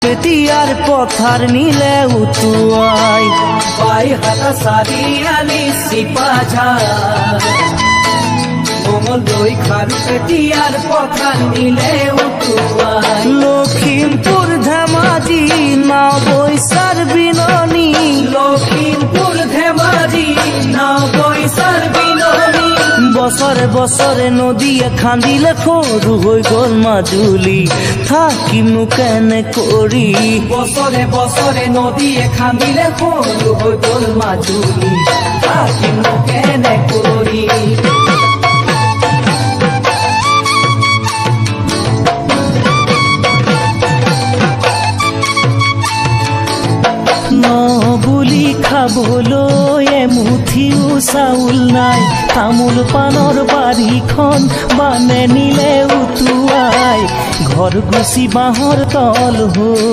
পেটিয়ার পথার নিলে উতুয়াই পাই হাতা সারিয়ালি সিপাঝা মঙ্গলদৈ খারু পেটিয়ার পথার নিলে উতুয়াই লখিমপুর ধেমাজি নাও বৈশার বিননি লখিমপুর ধেমাজি নাও বৈশার বিননি বছরে বছরে নদীয়ে খান্দিলে সরু হৈ গল মাজুলী থাকিমনো কেনে কৰি বছৰে বছৰে নদীয়ে খান্দিলে সৰু হৈ গল মাজুলী থাকিমনো কেনে কৰি বুলি খাবলৈ এমুঠিও চাউল নাই তামোল পাণৰ বাৰীখন বানে নিলে উটুৱাই ঘৰ গুচি বাঁহৰ তল হৈ